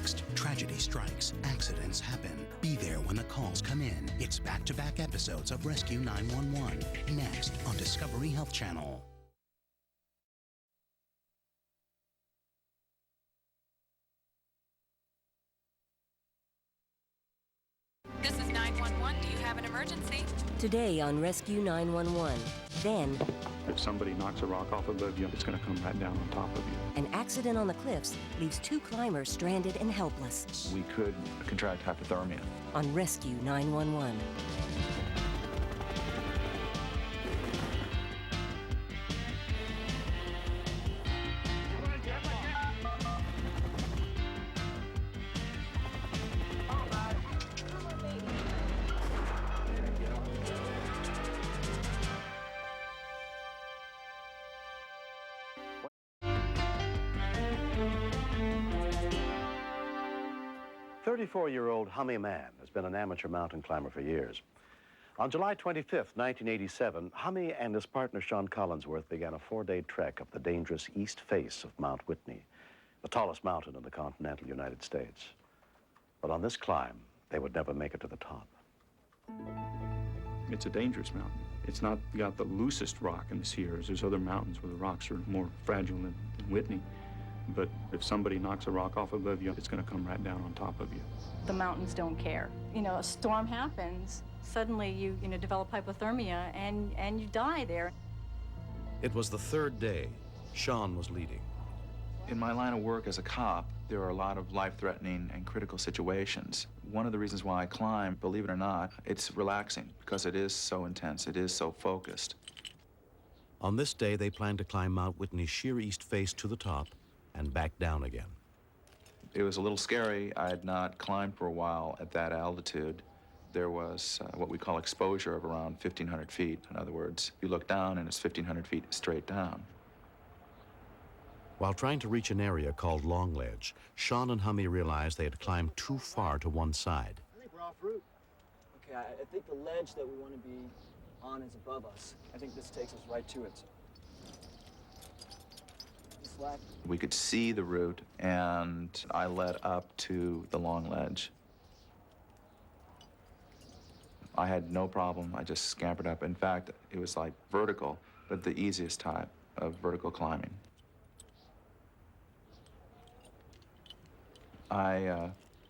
Next, tragedy strikes, accidents happen. Be there when the calls come in. It's back-to-back episodes of Rescue 911. Next on Discovery Health Channel. This is 911. Do you have an emergency? Today on Rescue 911. Then, if somebody knocks a rock off above you, it's going to come right down on top of you. An accident on the cliffs leaves 2 climbers stranded and helpless. We could contract hypothermia. On Rescue 911. 34-year-old Hummy Man has been an amateur mountain climber for years. On July 25th, 1987, Hummy and his partner Sean Collinsworth began a 4-day trek up the dangerous east face of Mount Whitney, the tallest mountain in the continental United States. But on this climb, they would never make it to the top. It's a dangerous mountain. It's not got the loosest rock in the Sierras. There's other mountains where the rocks are more fragile than Whitney. But if somebody knocks a rock off above you, it's going to come right down on top of you. The mountains don't care. You know, a storm happens, suddenly you develop hypothermia and you die there. It was the 3rd day. Sean was leading. In my line of work as a cop, there are a lot of life-threatening and critical situations. One of the reasons why I climb, believe it or not, it's relaxing because it is so intense, it is so focused. On this day, they planned to climb Mount Whitney's sheer east face to the top and back down again. It was a little scary. I had not climbed for a while at that altitude. There was what we call exposure of around 1,500 feet. In other words, you look down and it's 1,500 feet straight down. While trying to reach an area called Long Ledge, Sean and Hummy realized they had climbed too far to one side. I think we're off route. Okay, I think the ledge that we want to be on is above us. I think this takes us right to it. We could see the route, and I led up to the long ledge. I had no problem. I just scampered up. In fact, it was like vertical, but the easiest type of vertical climbing. I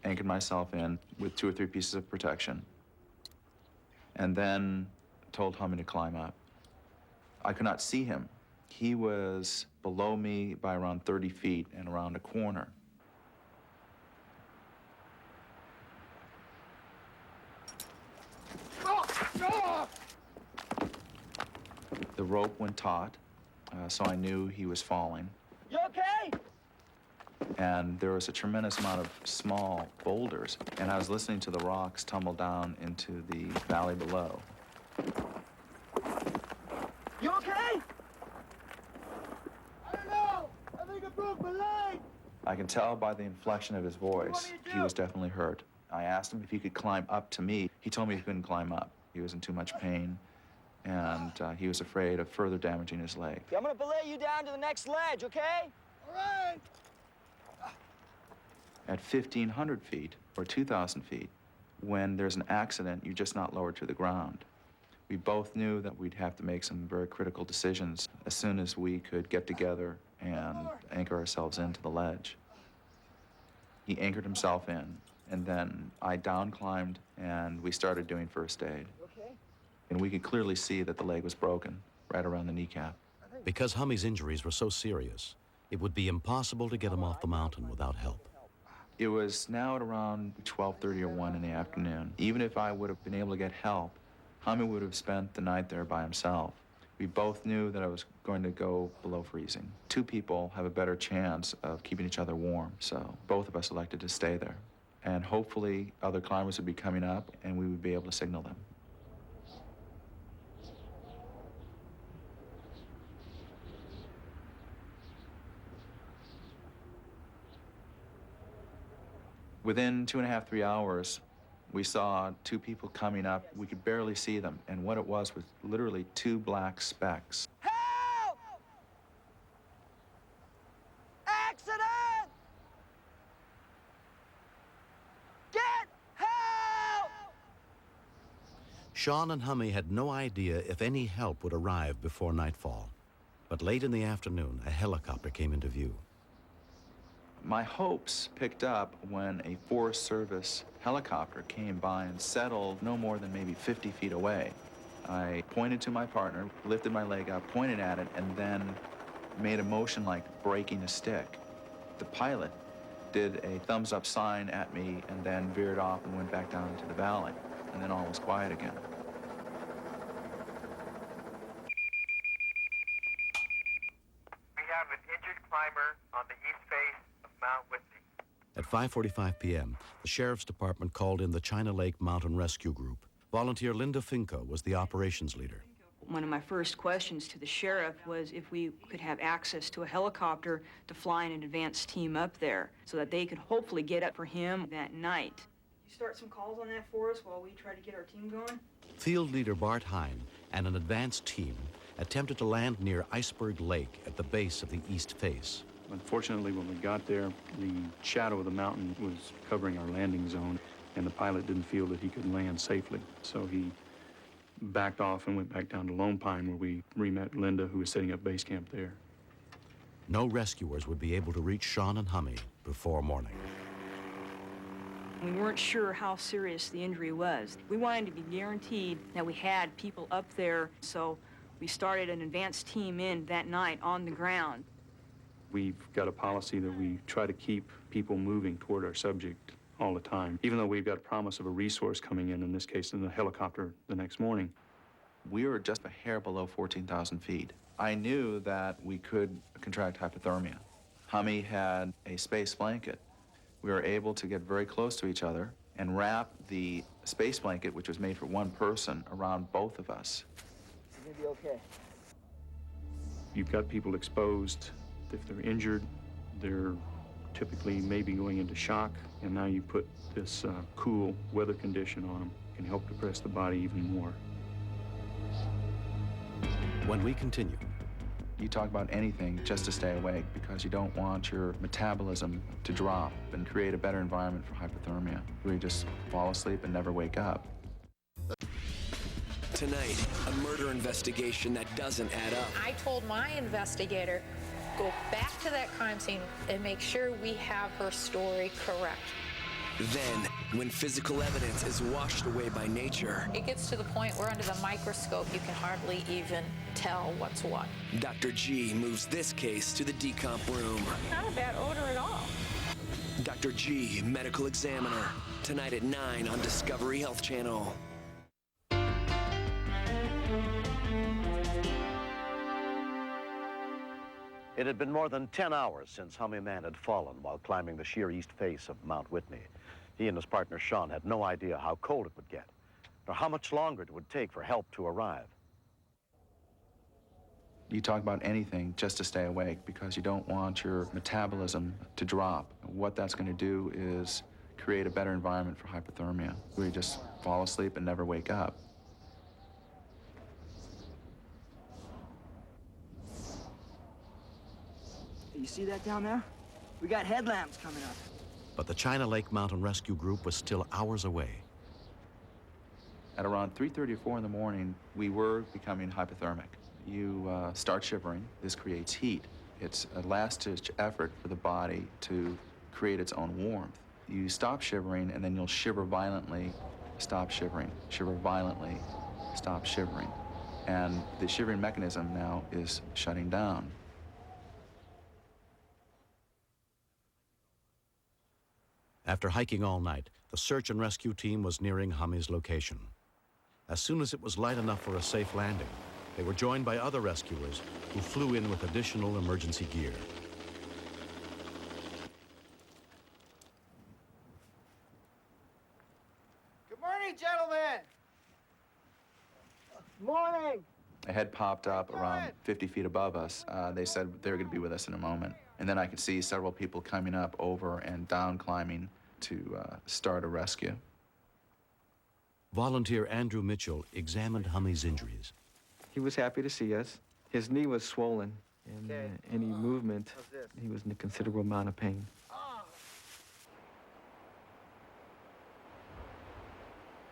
anchored myself in with 2 or 3 pieces of protection, and then told Hummy to climb up. I could not see him. He was below me by around 30 feet and around a corner. The rope went taut, so I knew he was falling. You okay? And there was a tremendous amount of small boulders, and I was listening to the rocks tumble down into the valley below. You okay? I don't know. I think I broke my leg. I can tell by the inflection of his voice, he was definitely hurt. I asked him if he could climb up to me. He told me he couldn't climb up. He was in too much pain, and he was afraid of further damaging his leg. I'm gonna belay you down to the next ledge, okay? All right. At 1,500 feet or 2,000 feet, when there's an accident, you're just not lowered to the ground. We both knew that we'd have to make some very critical decisions as soon as we could get together and anchor ourselves into the ledge. He anchored himself in, and then I down climbed, and we started doing first aid. Okay. And we could clearly see that the leg was broken right around the kneecap. Because Hummy's injuries were so serious, it would be impossible to get him off the mountain without help. It was now at around 12:30 or 1 in the afternoon. Even if I would have been able to get help, Hummy would have spent the night there by himself. We both knew that I was going to go below freezing. 2 people have a better chance of keeping each other warm, so both of us elected to stay there. And hopefully other climbers would be coming up and we would be able to signal them. Within 2.5, 3 hours, we saw 2 people coming up. We could barely see them, and what it was literally 2 black specks. Help! Accident! Sean and Hummy had no idea if any help would arrive before nightfall. But late in the afternoon, a helicopter came into view. My hopes picked up when a Forest Service helicopter came by and settled no more than maybe 50 feet away. I pointed to my partner, lifted my leg up, pointed at it, and then made a motion like breaking a stick. The pilot did a thumbs-up sign at me and then veered off and went back down into the valley. And then all was quiet again. We have an injured climber on the east face of Mount Whitney. At 5:45 p.m., the Sheriff's Department called in the China Lake Mountain Rescue Group. Volunteer Linda Finca was the operations leader. One of my first questions to the sheriff was if we could have access to a helicopter to fly an advance team up there so that they could hopefully get up for him that night. You start some calls on that for us while we try to get our team going? Field leader Bart Hine and an advance team attempted to land near Iceberg Lake at the base of the east face. Unfortunately, when we got there, the shadow of the mountain was covering our landing zone, and the pilot didn't feel that he could land safely. So he backed off and went back down to Lone Pine, where we re-met Linda, who was setting up base camp there. No rescuers would be able to reach Sean and Hummy before morning. We weren't sure how serious the injury was. We wanted to be guaranteed that we had people up there, so we started an advance team in that night on the ground. We've got a policy that we try to keep people moving toward our subject all the time, even though we've got a promise of a resource coming in this case, in the helicopter the next morning. We were just a hair below 14,000 feet. I knew that we could contract hypothermia. Hummy had a space blanket. We were able to get very close to each other and wrap the space blanket, which was made for one person, around both of us. You're gonna be okay. You've got people exposed. If they're injured, they're typically maybe going into shock, and now you put this cool weather condition on them. It can help depress the body even more. When we continue, You talk about anything just to stay awake because you don't want your metabolism to drop and create a better environment for hypothermia, where you just fall asleep and never wake up. Tonight, a murder investigation that doesn't add up. I told my investigator, go back to that crime scene and make sure we have her story correct. Then, when physical evidence is washed away by nature, It gets to the point where under the microscope you can hardly even tell what's what. Dr. G moves this case to the decomp room. Not a bad odor at all. Dr. G, medical examiner, tonight at 9 on Discovery Health Channel. It had been more than 10 hours since Hummy Man had fallen while climbing the sheer east face of Mount Whitney. He and his partner Sean had no idea how cold it would get, or how much longer it would take for help to arrive. You talk about anything just to stay awake because you don't want your metabolism to drop. What that's going to do is create a better environment for hypothermia, where you just fall asleep and never wake up. You see that down there? We got headlamps coming up. But the China Lake Mountain Rescue Group was still hours away. At around 3:30 or 4 in the morning, we were becoming hypothermic. You start shivering. This creates heat. It's a last-ditch effort for the body to create its own warmth. You stop shivering, and then you'll shiver violently, stop shivering, shiver violently, stop shivering. And the shivering mechanism now is shutting down. After hiking all night, the search and rescue team was nearing Hummy's location. As soon as it was light enough for a safe landing, they were joined by other rescuers who flew in with additional emergency gear. Good morning, gentlemen. Morning. A head popped up around 50 feet above us. They said they were going to be with us in a moment. And then I could see several people coming up over and down climbing to start a rescue. Volunteer Andrew Mitchell examined Hummy's injuries. He was happy to see us. His knee was swollen, and any movement, he was in a considerable amount of pain.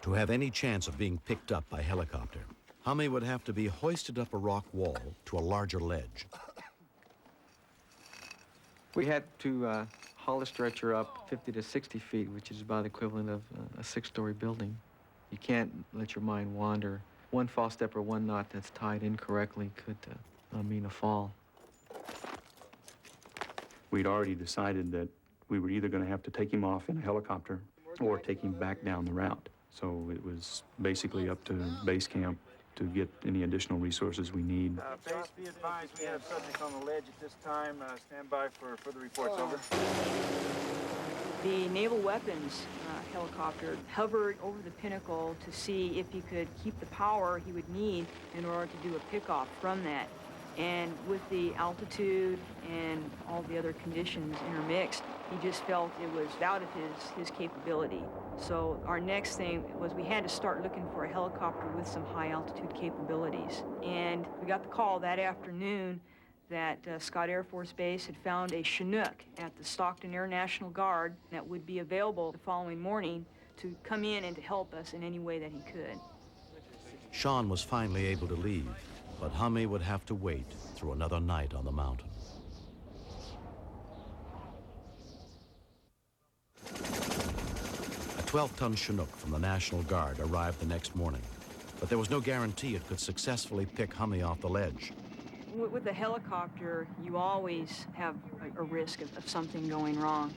To have any chance of being picked up by helicopter, Hummy would have to be hoisted up a rock wall to a larger ledge. We had to haul a stretcher up 50 to 60 feet, which is about the equivalent of a 6-story building. You can't let your mind wander. One false step or one knot that's tied incorrectly could mean a fall. We'd already decided that we were either going to have to take him off in a helicopter or take him back down the route. So it was basically up to base camp to get any additional resources we need. Base, be advised, we have subjects on the ledge at this time. Stand by for further reports, over. The naval weapons helicopter hovered over the pinnacle to see if he could keep the power he would need in order to do a pickoff from that. And with the altitude and all the other conditions intermixed, he just felt it was out of his capability. So our next thing was we had to start looking for a helicopter with some high altitude capabilities. And we got the call that afternoon that Scott Air Force Base had found a Chinook at the Stockton Air National Guard that would be available the following morning to come in and to help us in any way that he could. Sean was finally able to leave, but Hummy would have to wait through another night on the mountain. A 12-ton Chinook from the National Guard arrived the next morning, but there was no guarantee it could successfully pick Hummy off the ledge. With a helicopter, you always have a risk of something going wrong.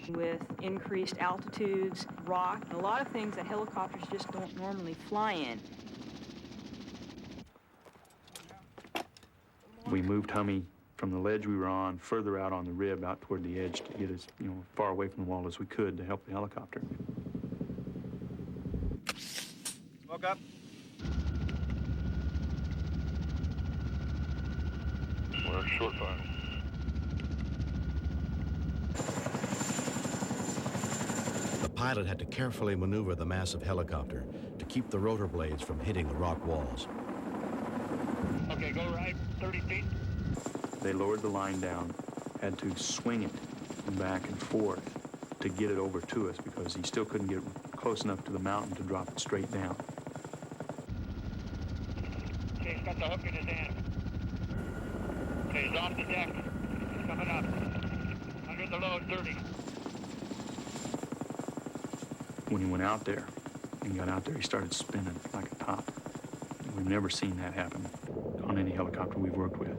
With increased altitudes, rock, and a lot of things that helicopters just don't normally fly in. We moved Hummy from the ledge we were on further out on the rib, out toward the edge, to get as far away from the wall as we could to help the helicopter. Smoke up. We're short final. The pilot had to carefully maneuver the massive helicopter to keep the rotor blades from hitting the rock walls. Okay, go right, 30 feet. They lowered the line down, had to swing it back and forth to get it over to us because he still couldn't get close enough to the mountain to drop it straight down. Okay, he's got the hook in his hand. Okay, he's off the deck. He's coming up. Under the load, 30. When he went out there and got out there, he started spinning like a top. We've never seen that happen on any helicopter we've worked with.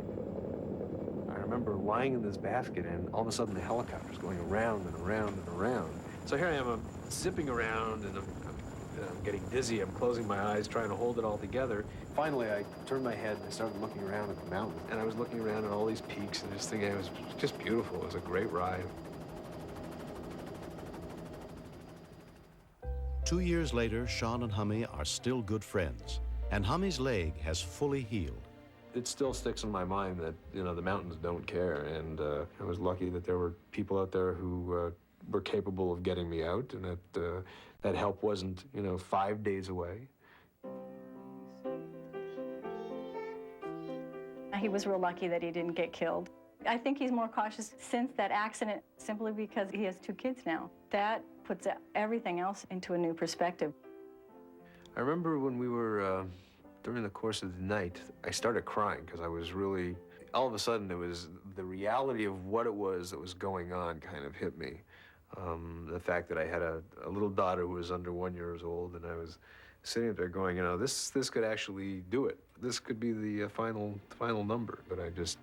I remember lying in this basket, and all of a sudden the helicopter's going around and around and around. So here I am, I'm zipping around, and I'm getting dizzy. I'm closing my eyes, trying to hold it all together. Finally, I turned my head and I started looking around at the mountain. And I was looking around at all these peaks, and just thinking it was just beautiful. It was a great ride. 2 years later, Sean and Hummy are still good friends, and Hummy's leg has fully healed. It still sticks in my mind that, the mountains don't care, and I was lucky that there were people out there who were capable of getting me out, and that that help wasn't, 5 days away. He was real lucky that he didn't get killed. I think he's more cautious since that accident simply because he has 2 kids now. That puts everything else into a new perspective. I remember when we were, during the course of the night, I started crying because I was really, all of a sudden it was the reality of what it was that was going on kind of hit me. The fact that I had a little daughter who was under 1 year old, and I was sitting there going, this could actually do it. This could be the final number, but I just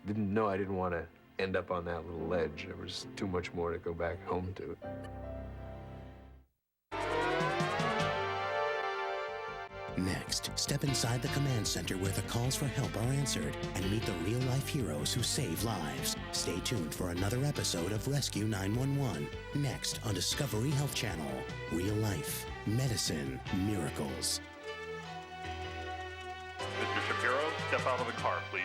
didn't know. I didn't want to end up on that little ledge. There was too much more to go back home to. Next, step inside the command center where the calls for help are answered and meet the real-life heroes who save lives. Stay tuned for another episode of Rescue 911. Next on Discovery Health Channel. Real life, medicine, miracles. Mr. Shapiro, step out of the car, please.